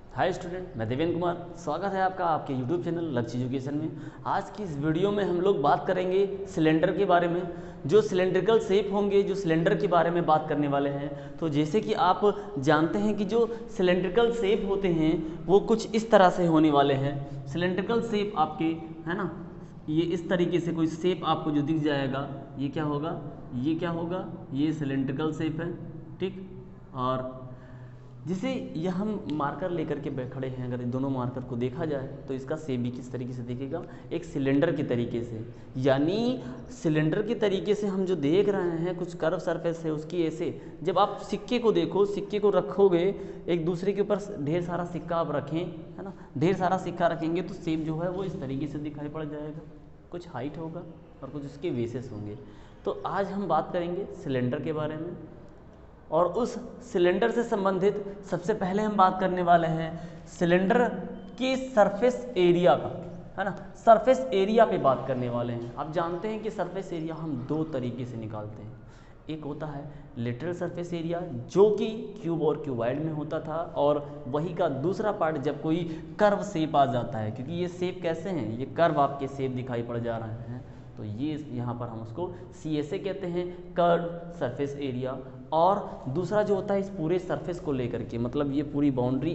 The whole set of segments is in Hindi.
हाय स्टूडेंट, मैं देवेंद्र कुमार। स्वागत है आपका आपके यूट्यूब चैनल लक्ष्य एजुकेशन में। आज की इस वीडियो में हम लोग बात करेंगे सिलेंडर के बारे में। जो सिलेंड्रिकल शेप होंगे, जो सिलेंडर के बारे में बात करने वाले हैं। तो जैसे कि आप जानते हैं कि जो सिलेंड्रिकल शेप होते हैं वो कुछ इस तरह से होने वाले हैं। सिलेंड्रिकल शेप आपके, है ना, ये इस तरीके से कोई शेप आपको जो दिख जाएगा, ये क्या होगा, ये क्या होगा, ये सिलेंड्रिकल शेप है, ठीक। और जिसे यह हम मार्कर लेकर के खड़े हैं, अगर इन दोनों मार्कर को देखा जाए तो इसका शेप भी किस तरीके से दिखेगा, एक सिलेंडर के तरीके से। यानी सिलेंडर के तरीके से हम जो देख रहे हैं, कुछ कर्व सरफेस है उसकी ऐसे। जब आप सिक्के को देखो, सिक्के को रखोगे एक दूसरे के ऊपर, ढेर सारा सिक्का आप रखें, है ना, ढेर सारा सिक्का रखेंगे तो शेप जो है वो इस तरीके से दिखाई पड़ जाएगा। कुछ हाइट होगा और कुछ उसके बेसेस होंगे। तो आज हम बात करेंगे सिलेंडर के बारे में, और उस सिलेंडर से संबंधित सबसे पहले हम बात करने वाले हैं सिलेंडर की सरफेस एरिया का, है ना। सरफेस एरिया पे बात करने वाले हैं। आप जानते हैं कि सरफेस एरिया हम दो तरीके से निकालते हैं। एक होता है लेटरल सरफेस एरिया, जो कि क्यूब और क्यूबॉइड में होता था, और वही का दूसरा पार्ट जब कोई कर्व शेप आ जाता है, क्योंकि ये शेप कैसे हैं, ये कर्व आपके शेप दिखाई पड़ जा रहे हैं, तो ये यहाँ पर हम उसको CSA कहते हैं, कर्व सरफेस एरिया। और दूसरा जो होता है इस पूरे सरफेस को लेकर के, मतलब ये पूरी बाउंड्री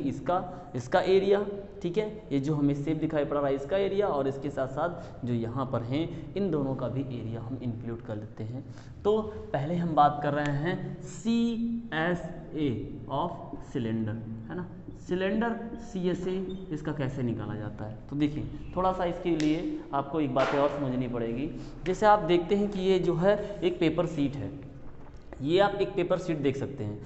इसका एरिया, ठीक है, ये जो हमें शेप दिखाई पड़ रहा है इसका एरिया, और इसके साथ साथ जो यहाँ पर हैं इन दोनों का भी एरिया हम इंक्लूड कर लेते हैं। तो पहले हम बात कर रहे हैं CSA ऑफ सिलेंडर, है ना। सिलेंडर CSA इसका कैसे निकाला जाता है, तो देखिए थोड़ा सा इसके लिए आपको एक बातें और समझनी पड़ेगी। जैसे आप देखते हैं कि ये जो है एक पेपर शीट है, ये आप एक पेपर शीट देख सकते हैं,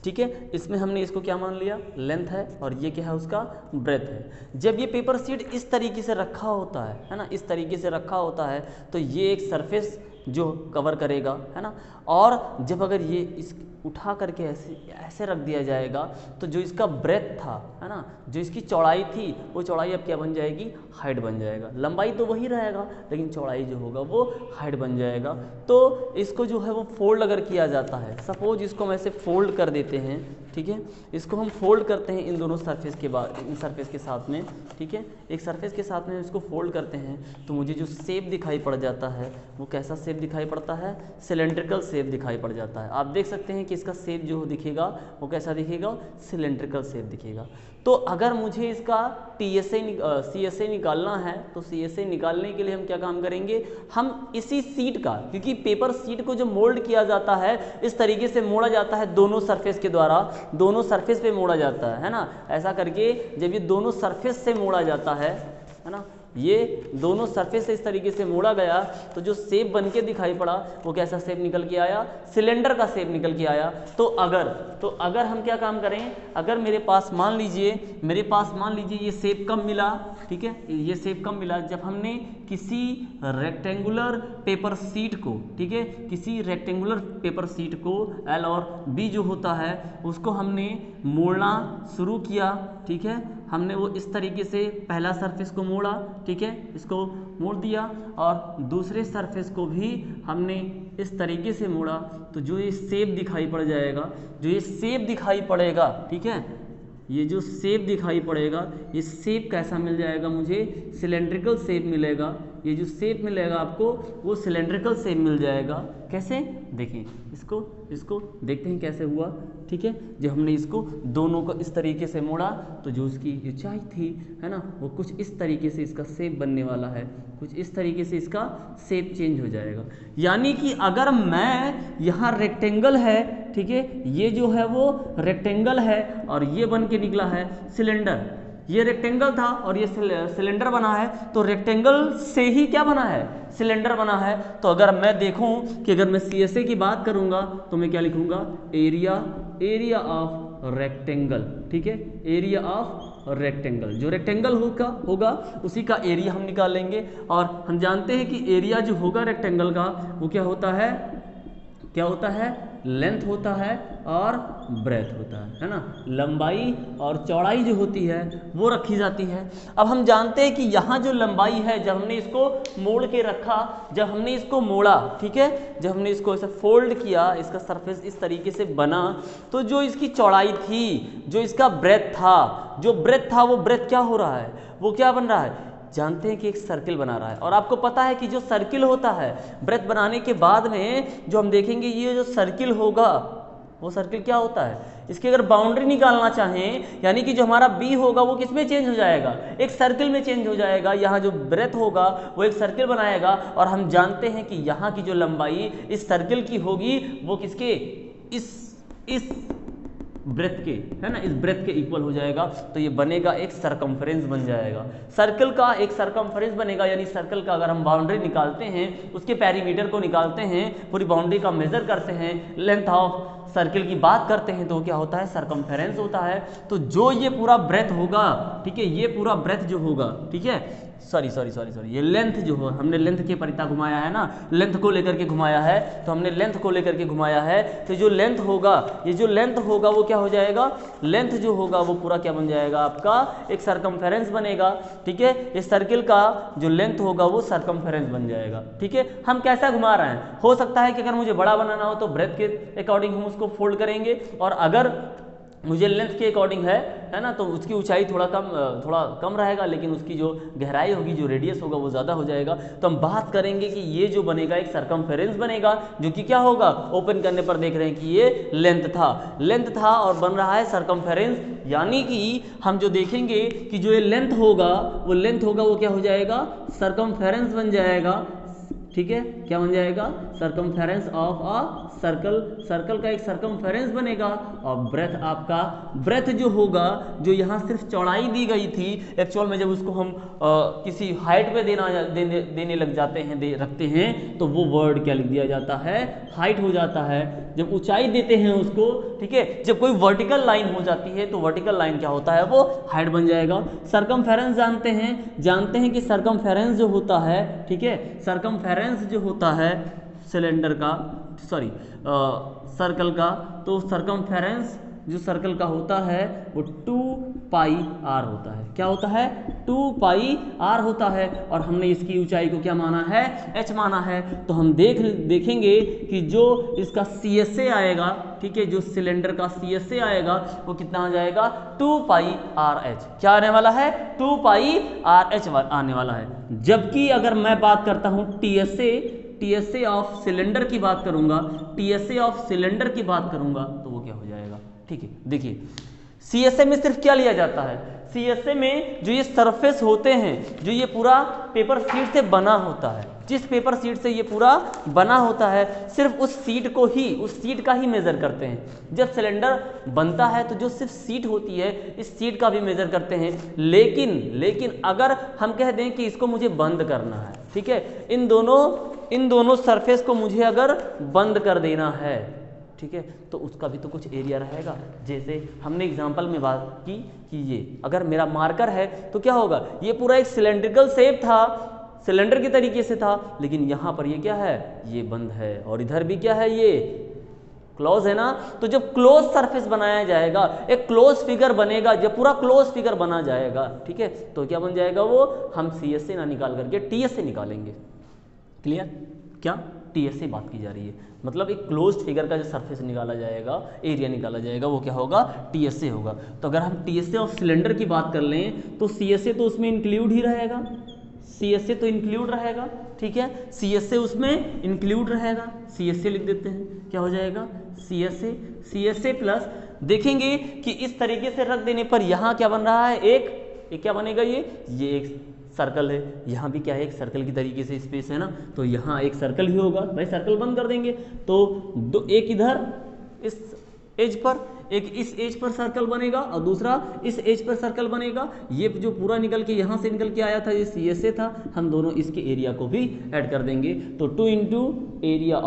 ठीक है। इसमें हमने इसको क्या मान लिया, लेंथ है, और ये क्या है, उसका ब्रेथ है। जब ये पेपर शीट इस तरीके से रखा होता है ना, इस तरीके से रखा होता है, तो ये एक सरफेस जो कवर करेगा, है ना। और जब अगर ये इस उठा करके ऐसे रख दिया जाएगा, तो जो इसका ब्रेथ था, है ना, जो इसकी चौड़ाई थी, वो चौड़ाई अब क्या बन जाएगी, हाइट बन जाएगा। लंबाई तो वही रहेगा, लेकिन चौड़ाई जो होगा वो हाइट बन जाएगा। तो इसको जो है वो फोल्ड अगर किया जाता है, सपोज इसको हम ऐसे फोल्ड कर देते हैं, ठीक है, इसको हम फोल्ड करते हैं इन दोनों सरफेस के बाद, इन सरफेस के साथ में, ठीक है, एक सरफेस के साथ में इसको फोल्ड करते हैं, तो मुझे जो शेप दिखाई पड़ जाता है वो कैसा शेप दिखाई पड़ता है, सिलेंड्रिकल शेप दिखाई पड़ जाता है। आप देख सकते हैं कि इसका शेप जो दिखेगा वो कैसा दिखेगा, सिलेंड्रिकल शेप दिखेगा। तो अगर मुझे इसका CSA निकालना है, तो CSA निकालने के लिए हम क्या काम करेंगे, हम इसी सीट का, क्योंकि पेपर सीट को जो मोल्ड किया जाता है इस तरीके से मोड़ा जाता है दोनों सरफेस के द्वारा, दोनों सरफेस पे मोड़ा जाता है ना। ऐसा करके जब ये दोनों सरफेस से मोड़ा जाता है ना, ये दोनों सरफेस से इस तरीके से मोड़ा गया, तो जो शेप बन के दिखाई पड़ा वो कैसा शेप निकल के आया, सिलेंडर का शेप निकल के आया। तो अगर हम क्या काम करें, अगर मेरे पास मान लीजिए ये शेप कब मिला, ठीक है, ये शेप कब मिला, जब हमने किसी रेक्टेंगुलर पेपर शीट को, ठीक है, किसी रेक्टेंगुलर पेपर शीट को L और B जो होता है उसको हमने मोड़ना शुरू किया, ठीक है। हमने वो इस तरीके से पहला सरफेस को मोड़ा, ठीक है, इसको मोड़ दिया, और दूसरे सरफेस को भी हमने इस तरीके से मोड़ा, तो जो ये शेप दिखाई पड़ जाएगा, जो ये शेप दिखाई पड़ेगा, ठीक है, ये जो शेप दिखाई पड़ेगा, ये शेप कैसा मिल जाएगा, मुझे सिलेंड्रिकल शेप मिलेगा। ये जो शेप मिलेगा आपको वो सिलेंड्रिकल शेप मिल जाएगा। कैसे, देखिए इसको देखते हैं कैसे हुआ, ठीक है। जब हमने इसको दोनों को इस तरीके से मोड़ा, तो जो उसकी ऊंचाई थी, है ना, वो कुछ इस तरीके से इसका शेप बनने वाला है, कुछ इस तरीके से इसका शेप चेंज हो जाएगा। यानी कि अगर मैं यहाँ रेक्टेंगल है, ठीक है, ये जो है वो रेक्टेंगल है, और ये बन के निकला है सिलेंडर, ये रेक्टेंगल था और ये सिलेंडर बना है, तो रेक्टेंगल से ही क्या बना है, सिलेंडर बना है। तो अगर मैं देखूं कि अगर मैं CSA की बात करूंगा तो मैं क्या लिखूंगा, एरिया ऑफ रेक्टेंगल, ठीक है, एरिया ऑफ रेक्टेंगल। जो रेक्टेंगल होगा उसी का एरिया हम निकालेंगे। और हम जानते हैं कि एरिया जो होगा रेक्टेंगल का वो क्या होता है लेंथ होता है और ब्रेथ होता है ना। लंबाई और चौड़ाई जो होती है वो रखी जाती है। अब हम जानते हैं कि यहाँ जो लंबाई है, जब हमने इसको मोड़ के रखा, जब हमने इसको मोड़ा, ठीक है, जब हमने इसको ऐसे फोल्ड किया, इसका सरफेस इस तरीके से बना, तो जो इसकी चौड़ाई थी, जो इसका ब्रेथ था, जो ब्रेथ था वो ब्रेथ क्या हो रहा है, वो क्या बन रहा है, जानते हैं कि एक सर्किल बना रहा है। और आपको पता है कि जो सर्किल होता है, ब्रेथ बनाने के बाद में जो हम देखेंगे ये जो सर्किल होगा वो सर्किल क्या होता है, इसकी अगर बाउंड्री निकालना चाहें, यानी कि जो हमारा बी होगा वो किस में चेंज हो जाएगा, एक सर्किल में चेंज हो जाएगा। यहाँ जो ब्रेथ होगा वो एक सर्किल बनाएगा, और हम जानते हैं कि यहाँ की जो लंबाई इस सर्किल की होगी वो किसके, इस ब्रेथ के, है ना, इस ब्रेथ के इक्वल हो जाएगा। तो ये बनेगा एक सरकमफ्रेंस बन जाएगा, सर्कल का एक सरकमफ्रेंस बनेगा। यानी सर्कल का अगर हम बाउंड्री निकालते हैं, उसके पेरीमीटर को निकालते हैं, पूरी बाउंड्री का मेजर करते हैं, लेंथ ऑफ सर्किल की बात करते हैं, तो क्या होता है, सरकमफेरेंस होता है। तो जो ये पूरा ब्रेथ होगा, ठीक है, ये पूरा ब्रेथ जो होगा, ठीक है, सॉरी ये लेंथ जो हो, हमने लेंथ के परिता घुमाया है ना, लेंथ को लेकर के घुमाया है, तो हमने लेंथ को लेकर के घुमाया है, तो जो लेंथ होगा, ये जो लेंथ होगा वो क्या हो जाएगा, लेंथ जो होगा वो पूरा क्या बन जाएगा, आपका एक सरकमफेरेंस बनेगा, ठीक है। इस सर्किल का जो लेंथ होगा वो सरकमफेरेंस बन जाएगा, ठीक है। हम कैसा घुमा रहे हैं, हो सकता है कि अगर मुझे बड़ा बनाना हो तो ब्रेथ के अकॉर्डिंग हम उसको फोल्ड करेंगे, और अगर मुझे लेंथ के अकॉर्डिंग है ना, तो उसकी ऊंचाई थोड़ा कम रहेगा, लेकिन उसकी जो गहराई होगी, जो रेडियस होगा वो ज़्यादा हो जाएगा। तो हम बात करेंगे कि ये जो बनेगा एक सरकमफेरेंस बनेगा, जो कि क्या होगा, ओपन करने पर देख रहे हैं कि ये लेंथ था और बन रहा है सरकमफेरेंस। यानी कि हम जो देखेंगे कि जो ये लेंथ होगा वो क्या हो जाएगा, सरकमफेरेंस बन जाएगा, ठीक है, क्या बन जाएगा, सरकमफेरेंस ऑफ अ सर्कल का एक सरकमफेरेंस बनेगा। और ब्रेथ आपका, ब्रेथ जो होगा, जो यहाँ सिर्फ चौड़ाई दी गई थी, एक्चुअल में जब उसको हम किसी हाइट पे देने लग जाते हैं, रखते हैं, तो वो वर्ड क्या लिख दिया जाता है, हाइट हो जाता है। जब ऊंचाई देते हैं उसको, ठीक है, जब कोई वर्टिकल लाइन हो जाती है तो वर्टिकल लाइन क्या होता है, वो हाइट बन जाएगा। सरकमफेरेंस जानते हैं कि सरकमफेरेंस जो होता है, ठीक है, सरकमफेरेंस जो होता है सिलेंडर का, सर्कल का, तो सरकमफेरेंस जो सर्कल का होता है वो 2 पाई r होता है। क्या होता है, 2 पाई r होता है। और हमने इसकी ऊंचाई को क्या माना है, h माना है। तो हम देखेंगे कि जो इसका CSA आएगा, ठीक है, जो सिलेंडर का CSA आएगा वो कितना आ जाएगा, 2 पाई RH। क्या आने वाला है, 2 पाई RH आने वाला है। जबकि अगर मैं बात करता हूँ TSA ऑफ सिलेंडर की बात करूंगा, TSA ऑफ सिलेंडर की बात करूंगा, तो वो क्या हो जाएगा, ठीक है। देखिए CSA में सिर्फ क्या लिया जाता है, CSA में जो ये सरफेस होते हैं, जो ये पूरा पेपर शीट से बना होता है, जिस पेपर शीट से ये पूरा बना होता है, सिर्फ उस सीट का ही मेजर करते हैं। जब सिलेंडर बनता है तो जो सिर्फ सीट होती है, इस सीट का भी मेजर करते हैं। लेकिन अगर हम कह दें कि इसको मुझे बंद करना है, ठीक है, इन दोनों सरफेस को मुझे अगर बंद कर देना है, ठीक है, तो उसका भी तो कुछ एरिया रहेगा। जैसे हमने एग्जांपल में बात की कि ये अगर मेरा मार्कर है तो क्या होगा, ये पूरा एक सिलेंड्रिकल शेप था, सिलेंडर के तरीके से था, लेकिन यहाँ पर ये क्या है, ये बंद है, और इधर भी क्या है, ये क्लोज है ना। तो जब क्लोज सरफेस बनाया जाएगा, एक क्लोज फिगर बनेगा, जब पूरा क्लोज फिगर बना जाएगा, ठीक है, तो क्या बन जाएगा, वो हम CSA ना निकाल करके TSA निकालेंगे। क्लियर, क्या TSA बात की जा रही है, मतलब एक क्लोज्ड फिगर का जो सरफेस निकाला जाएगा, एरिया निकाला जाएगा, वो क्या होगा, TSA होगा। तो अगर हम TSA ऑफ सिलेंडर की बात कर लें तो CSA तो उसमें इंक्लूड ही रहेगा, CSA तो इंक्लूड रहेगा, ठीक है, CSA उसमें इंक्लूड रहेगा। CSA लिख देते हैं, क्या हो जाएगा, CSA प्लस, देखेंगे कि इस तरीके से रख देने पर यहाँ क्या बन रहा है, एक क्या बनेगा, ये एक सर्कल है, यहाँ भी क्या है, एक सर्कल की तरीके से स्पेस है ना, तो यहाँ एक सर्कल ही होगा। भाई सर्कल बंद कर देंगे तो एक इधर इस एज पर, एक इस एज पर सर्कल बनेगा और दूसरा इस एज पर सर्कल बनेगा। ये जो पूरा निकल के यहाँ से निकल के आया था, ये CSA था, हम दोनों इसके एरिया को भी ऐड कर देंगे। तो 2 इंटू एरिया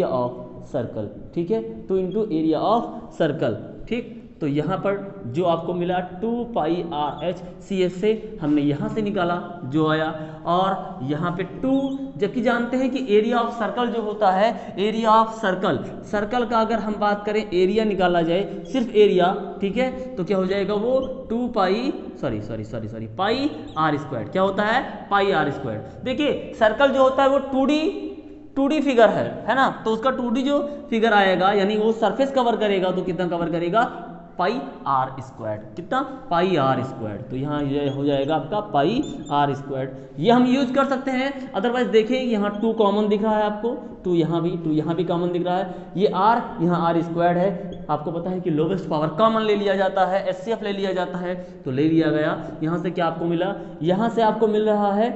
ऑफ सर्कल, ठीक है, 2 इंटू एरिया ऑफ सर्कल, ठीक। तो यहाँ पर जो आपको मिला 2 पाई आर एच सी एस से हमने यहाँ से निकाला जो आया, और यहाँ पे 2, जबकि जानते हैं कि एरिया ऑफ सर्कल जो होता है, एरिया ऑफ सर्कल का अगर हम बात करें, एरिया निकाला जाए सिर्फ एरिया, ठीक है, तो क्या हो जाएगा वो 2 पाई पाई आर स्क्वायर, क्या होता है पाई आर स्क्वायर। देखिए सर्कल जो होता है वो 2D फिगर है ना, तो उसका 2D जो फिगर आएगा यानी वो सरफेस कवर करेगा, तो कितना कवर करेगा पाई आर स्क्वायर, कितना पाई आर स्क्वायर। तो यहाँ ये हो जाएगा आपका पाई आर स्क्वायर, ये हम यूज कर सकते हैं। अदरवाइज देखिए यहाँ 2 कॉमन दिख रहा है आपको, 2 यहाँ भी कॉमन दिख रहा है, ये r यहाँ आर स्क्वायर है। आपको पता है कि लोवेस्ट पावर कॉमन ले लिया जाता है, एचसीएफ ले लिया जाता है, तो ले लिया गया। यहाँ से क्या आपको मिला, यहाँ से आपको मिल रहा है,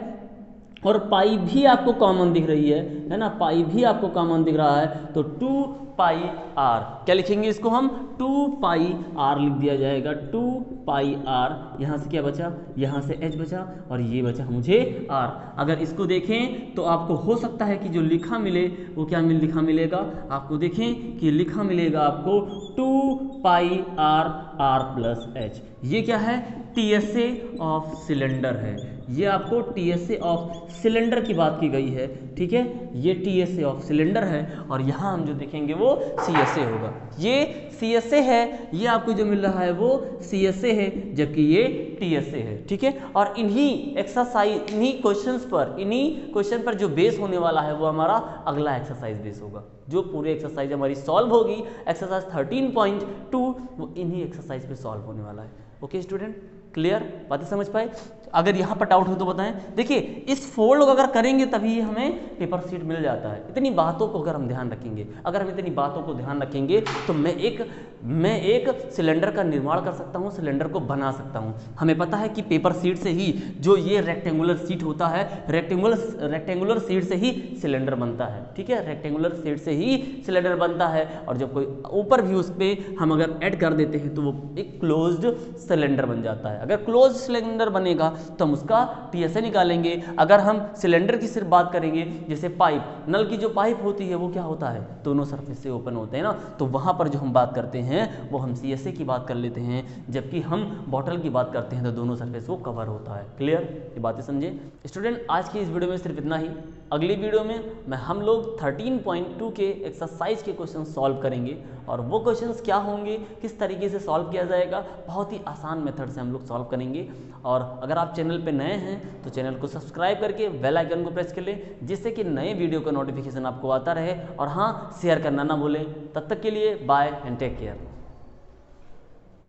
और पाई भी आपको कॉमन दिख रही है ना, पाई भी आपको कॉमन दिख रहा है, तो 2 पाई आर, क्या लिखेंगे इसको हम 2 पाई आर लिख दिया जाएगा, 2 पाई आर। यहाँ से क्या बचा, यहाँ से h बचा, और ये बचा मुझे r। अगर इसको देखें तो आपको हो सकता है कि जो लिखा मिले वो क्या लिखा मिलेगा आपको, देखें कि लिखा मिलेगा आपको 2 पाई आर प्लस h। ये क्या है, टीएसए ऑफ सिलेंडर है, ये आपको टीएसए ऑफ सिलेंडर की बात की गई है, ठीक है, ये टीएसए ऑफ सिलेंडर है, और यहाँ हम जो देखेंगे वो सीएसए होगा। ये सीएसए है, ये आपको जो मिल रहा है वो सीएसए है, जबकि ये टीएसए है, ठीक है। और इन्हीं एक्सरसाइज, इन्हीं क्वेश्चन पर जो बेस होने वाला है वो हमारा अगला एक्सरसाइज बेस होगा। जो पूरी एक्सरसाइज हमारी सॉल्व होगी, एक्सरसाइज 13.2, वो इन्हीं एक्सरसाइज पे सॉल्व होने वाला है। ओके स्टूडेंट, क्लियर, बातें समझ पाए? अगर यहाँ पर डाउट हो तो बताएं। देखिए इस फोल्ड को अगर करेंगे तभी हमें पेपर सीट मिल जाता है। इतनी बातों को अगर हम ध्यान रखेंगे, अगर हम इतनी बातों को ध्यान रखेंगे तो मैं एक सिलेंडर का निर्माण कर सकता हूँ, सिलेंडर को बना सकता हूँ। हमें पता है कि पेपर सीट से ही जो ये रेक्टेंगुलर सीट होता है, रेक्टेंगुलर सीट से ही सिलेंडर बनता है, ठीक है, रेक्टेंगुलर सीट से ही सिलेंडर बनता है। और जब कोई ऊपर भी उस पर हम अगर ऐड कर देते हैं तो वो एक क्लोज्ड सिलेंडर बन जाता है। अगर क्लोज सिलेंडर बनेगा तो हम उसका टीएसए निकालेंगे। अगर हम सिलेंडर की सिर्फ बात करेंगे, जैसे पाइप, नल की जो पाइप होती है वो क्या होता है, दोनों सरफेस से ओपन होते हैं ना, तो वहां पर जो हम बात करते हैं वो हम सीएसए की बात कर लेते हैं, जबकि हम बॉटल की बात करते हैं तो दोनों सरफेस वो कवर होता है। क्लियर, ये बातें समझे स्टूडेंट? आज की इस वीडियो में सिर्फ इतना ही। अगली वीडियो में हम लोग 13.2 के एक्सरसाइज के क्वेश्चन सॉल्व करेंगे, और वो क्वेश्चंस क्या होंगे, किस तरीके से सॉल्व किया जाएगा, बहुत ही आसान मेथड से हम लोग सॉल्व करेंगे। और अगर आप चैनल पे नए हैं तो चैनल को सब्सक्राइब करके बेल आइकन को प्रेस कर लें, जिससे कि नए वीडियो का नोटिफिकेशन आपको आता रहे। और हाँ, शेयर करना ना भूलें। तब तक के लिए बाय एंड टेक केयर।